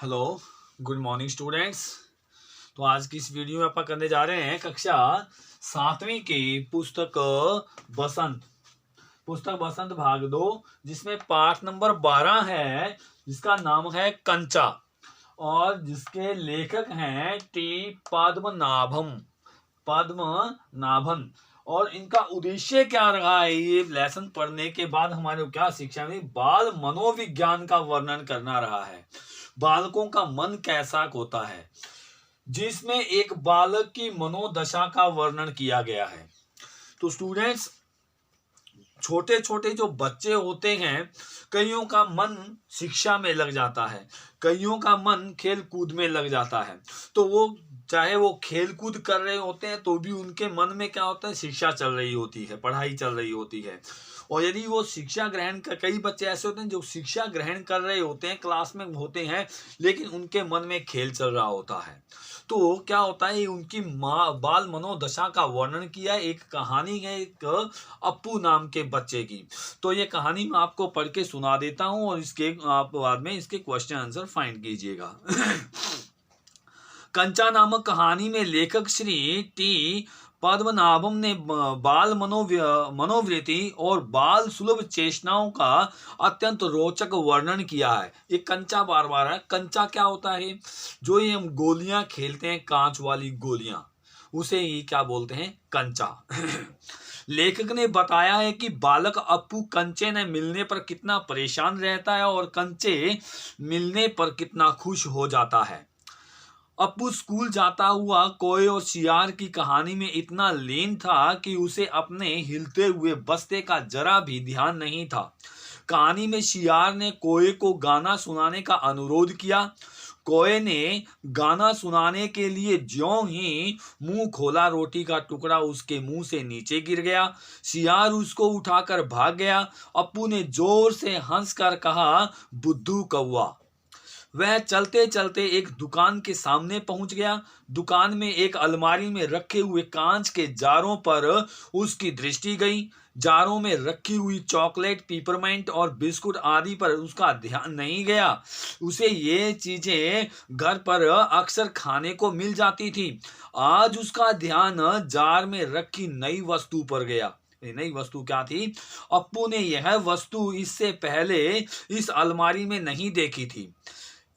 Hello, good morning students. तो आज की इस वीडियो में अपन करने जा रहे हैं कक्षा 7वीं की पुस्तक बसंत भाग 2, जिसमें पाठ नंबर 12 है, जिसका नाम है कंचा और जिसके लेखक हैं टी पद्मनाभन। और इनका उद्देश्य क्या रहा है, ये लेसन पढ़ने के बाद हमारे क्या शिक्षा में बाल मनोविज्ञान का वर्णन करना रहा है। बालकों का मन कैसा होता है, जिसमें एक बालक की मनोदशा का वर्णन किया गया है। तो स्टूडेंट्स, छोटे छोटे जो बच्चे होते हैं, कईयों का मन शिक्षा में लग जाता है, कईयों का मन खेल कूद में लग जाता है। तो वो चाहे वो खेल कूद कर रहे होते हैं तो भी उनके मन में क्या होता है, शिक्षा चल रही होती है, पढ़ाई चल रही होती है। और यदि वो शिक्षा ग्रहण कर, कई बच्चे ऐसे होते हैं जो शिक्षा ग्रहण कर रहे होते हैं, क्लास में होते हैं, लेकिन उनके मन में खेल चल रहा होता है। तो क्या होता है, उनकी बाल मनोदशा का वर्णन किया। एक कहानी है एक अप्पू नाम के बच्चे की। तो ये कहानी मैं आपको पढ़ के सुना देता हूँ और इसके आप बाद में इसके क्वेश्चन आंसर फाइंड कीजिएगा। कंचा नामक कहानी में लेखक श्री टी पद्मनाभम ने बाल मनोवृत्ति और बाल सुलभ चेष्टाओं का अत्यंत रोचक वर्णन किया है। ये कंचा बार बार है। कंचा क्या होता है, जो ये हम गोलियां खेलते हैं, कांच वाली गोलियां, उसे ही क्या बोलते हैं, कंचा। लेखक ने बताया है कि बालक अप्पू कंचे न मिलने पर कितना परेशान रहता है और कंचे मिलने पर कितना खुश हो जाता है। अप्पू स्कूल जाता हुआ कोए और शियार की कहानी में इतना लीन था कि उसे अपने हिलते हुए बस्ते का जरा भी ध्यान नहीं था। कहानी में शियार ने कोए को गाना सुनाने का अनुरोध किया। कोए ने गाना सुनाने के लिए ज्यों ही मुंह खोला, रोटी का टुकड़ा उसके मुंह से नीचे गिर गया। शियार उसको उठाकर भाग गया। अप्पू ने जोर से हंसकर कहा, बुद्धू कौआ। वह चलते चलते एक दुकान के सामने पहुंच गया। दुकान में एक अलमारी में रखे हुए कांच के जारों पर उसकी दृष्टि गई। जारों में रखी हुई चॉकलेट, पिपरमेंट और बिस्कुट आदि पर उसका ध्यान नहीं गया। उसे ये चीजें घर पर अक्सर खाने को मिल जाती थी। आज उसका ध्यान जार में रखी नई वस्तु पर गया। नई वस्तु क्या थी? अप्पू ने यह वस्तु इससे पहले इस अलमारी में नहीं देखी थी।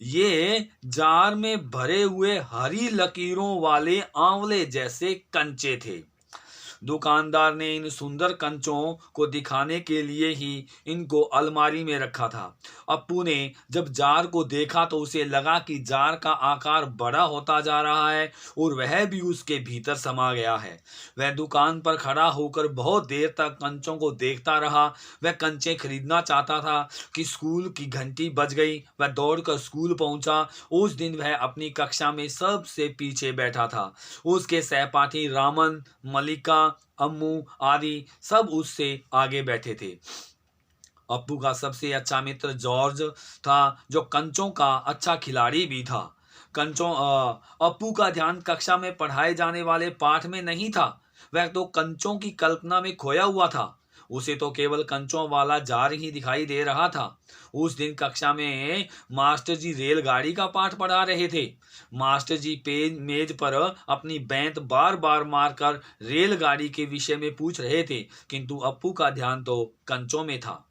ये जार में भरे हुए हरी लकीरों वाले आंवले जैसे कंचे थे। दुकानदार ने इन सुंदर कंचों को दिखाने के लिए ही इनको अलमारी में रखा था। अप्पू ने जब जार को देखा तो उसे लगा कि जार का आकार बड़ा होता जा रहा है और वह भी उसके भीतर समा गया है। वह दुकान पर खड़ा होकर बहुत देर तक कंचों को देखता रहा। वह कंचे खरीदना चाहता था कि स्कूल की घंटी बज गई। वह दौड़कर स्कूल पहुंचा। उस दिन वह अपनी कक्षा में सबसे पीछे बैठा था। उसके सहपाठी रामन, मलिका, अम्मू आदि सब उससे आगे बैठे थे। अप्पू का सबसे अच्छा मित्र जॉर्ज था, जो कंचों का अच्छा खिलाड़ी भी था। अप्पू का ध्यान कक्षा में पढ़ाए जाने वाले पाठ में नहीं था। वह तो कंचों की कल्पना में खोया हुआ था। उसे तो केवल कंचों वाला जार ही दिखाई दे रहा था। उस दिन कक्षा में मास्टर जी रेलगाड़ी का पाठ पढ़ा रहे थे। मास्टर जी मेज पर अपनी बेंत बार बार मारकर रेलगाड़ी के विषय में पूछ रहे थे, किंतु अप्पू का ध्यान तो कंचों में था।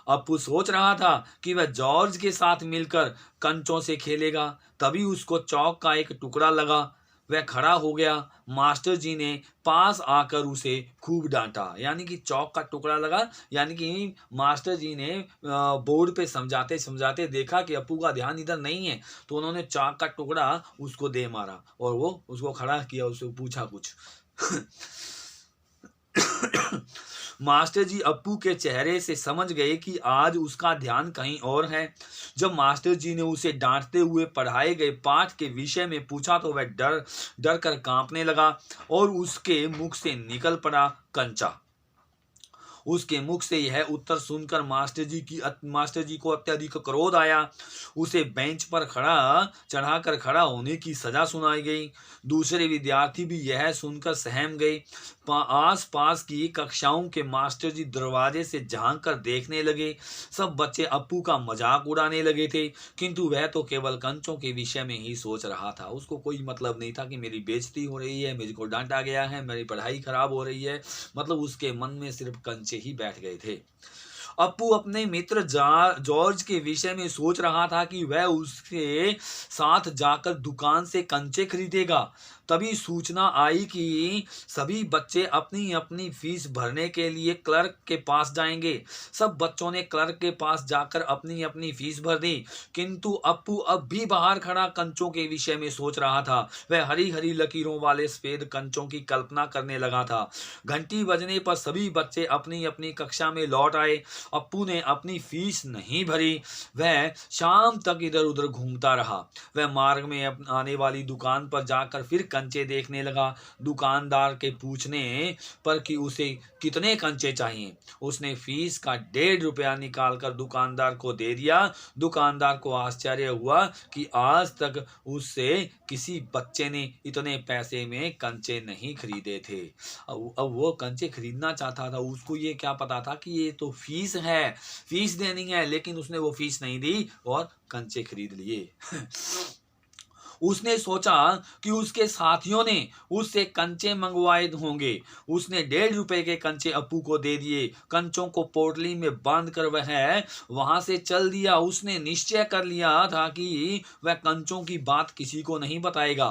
अप्पू सोच रहा था कि वह जॉर्ज के साथ मिलकर कंचों से खेलेगा। तभी उसको चौक का एक टुकड़ा लगा। वह खड़ा हो गया। मास्टर जी ने पास आकर उसे खूब डांटा। यानी कि चौक का टुकड़ा लगा, यानी कि मास्टर जी ने बोर्ड पे समझाते समझाते देखा कि अप्पू का ध्यान इधर नहीं है, तो उन्होंने चौक का टुकड़ा उसको दे मारा और वो उसको खड़ा किया, उससे पूछा कुछ। मास्टर जी अप्पू के चेहरे से समझ गए कि आज उसका ध्यान कहीं और है। जब मास्टर जी ने उसे डांटते हुए पढ़ाए गए पाठ के विषय में पूछा तो वह डर कर कांपने लगा और उसके मुख से निकल पड़ा कंचा। उसके मुख से यह उत्तर सुनकर मास्टर जी को अत्यधिक क्रोध आया। उसे बेंच पर चढ़ाकर खड़ा होने की सजा सुनाई गई। दूसरे विद्यार्थी भी यह सुनकर सहम गए। आस पास की कक्षाओं के मास्टर जी दरवाजे से झांक कर देखने लगे। सब बच्चे अप्पू का मजाक उड़ाने लगे थे, किंतु वह तो केवल कंचों के विषय में ही सोच रहा था। उसको कोई मतलब नहीं था कि मेरी बेइज्जती हो रही है, मुझको डांटा गया है, मेरी पढ़ाई खराब हो रही है। मतलब उसके मन में सिर्फ कंचे ही बैठ गए थे। अप्पू अपने मित्र जॉर्ज के विषय में सोच रहा था कि वह उसके साथ जाकर दुकान से कंचे खरीदेगा। तभी सूचना आई कि सभी बच्चे अपनी अपनी फीस भरने के लिए क्लर्क के पास जाएंगे। सब बच्चों ने क्लर्क के पास जाकर अपनी अपनी फीस भर दी, किंतु अप्पू अब भी बाहर खड़ा कंचों के विषय में सोच रहा था। वह हरी हरी लकीरों वाले सफेद कंचों की कल्पना करने लगा था। घंटी बजने पर सभी बच्चे अपनी अपनी कक्षा में लौट आए। अप्पू ने अपनी फीस नहीं भरी। वह शाम तक इधर उधर घूमता रहा। वह मार्ग में आने वाली दुकान पर जाकर फिर कंचे देखने लगा। दुकानदार के पूछने पर कि उसे कितने कंचे चाहिए, उसने फीस का 1.5 रुपया निकालकर दुकानदार को दे दिया। दुकानदार को आश्चर्य हुआ कि आज तक उससे किसी बच्चे ने इतने पैसे में कंचे नहीं खरीदे थे। अब वो कंचे खरीदना चाहता था। उसको ये क्या पता था कि ये तो फीस है, फीस देनी है, लेकिन उसने वो फीस नहीं दी और कंचे खरीद लिए। उसने सोचा कि उसके साथियों ने उससे कंचे मंगवाए होंगे। उसने 1.5 रुपए के कंचे अप्पू को दे दिए। कंचों को पोटली में बांध कर वह वहां से चल दिया। उसने निश्चय कर लिया था कि वह कंचों की बात किसी को नहीं बताएगा।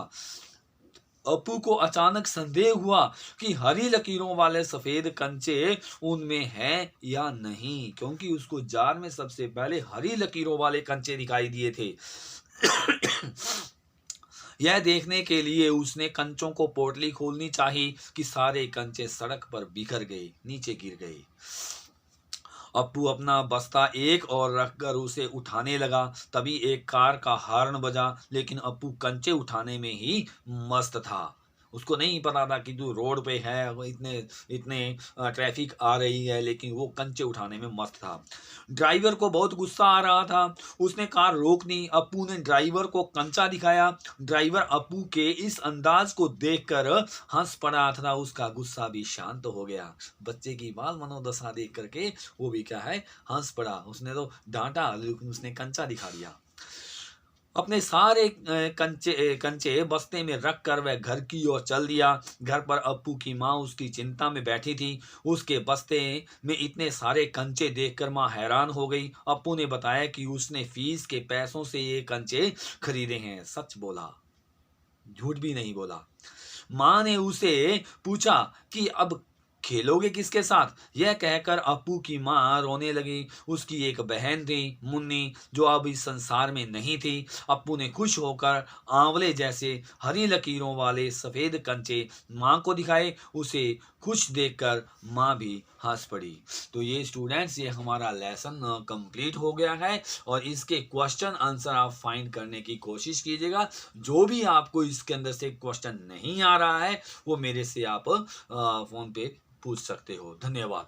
अप्पू को अचानक संदेह हुआ कि हरी लकीरों वाले सफेद कंचे उनमें हैं या नहीं, क्योंकि उसको जार में सबसे पहले हरी लकीरों वाले कंचे दिखाई दिए थे। यह देखने के लिए उसने कंचों को पोटली खोलनी चाहिए कि सारे कंचे सड़क पर बिखर गए, नीचे गिर गए। अप्पू अपना बस्ता एक और रखकर उसे उठाने लगा। तभी एक कार का हॉर्न बजा, लेकिन अप्पू कंचे उठाने में ही मस्त था। उसको नहीं पता था कि जो रोड पे है वो इतने इतने ट्रैफिक आ रही है, लेकिन वो कंचे उठाने में मस्त था। ड्राइवर को बहुत गुस्सा आ रहा था। उसने कार रोक दी। अप्पू ने ड्राइवर को कंचा दिखाया। ड्राइवर अप्पू के इस अंदाज को देखकर हंस पड़ा तथा उसका गुस्सा भी शांत हो गया। बच्चे की बाल मनोदशा देख करके वो भी क्या है, हंस पड़ा। उसने तो डांटा, लेकिन उसने कंचा दिखा दिया। अपने सारे कंचे बस्ते में रख कर वह घर की ओर चल दिया। घर पर अप्पू की माँ उसकी चिंता में बैठी थी। उसके बस्ते में इतने सारे कंचे देखकर माँ हैरान हो गई। अप्पू ने बताया कि उसने फीस के पैसों से ये कंचे खरीदे हैं। सच बोला, झूठ भी नहीं बोला। माँ ने उसे पूछा कि अब खेलोगे किसके साथ? यह कहकर अप्पू की माँ रोने लगी। उसकी एक बहन थी, मुन्नी, जो अब इस संसार में नहीं थी। अप्पू ने खुश होकर आंवले जैसे हरी लकीरों वाले सफेद कंचे माँ को दिखाए। उसे खुश देखकर माँ भी हंस पड़ी। तो ये स्टूडेंट्स, ये हमारा लेसन कंप्लीट हो गया है और इसके क्वेश्चन आंसर आप फाइंड करने की कोशिश कीजिएगा। जो भी आपको इसके अंदर से क्वेश्चन नहीं आ रहा है वो मेरे से आप फोन पे पूछ सकते हो। धन्यवाद।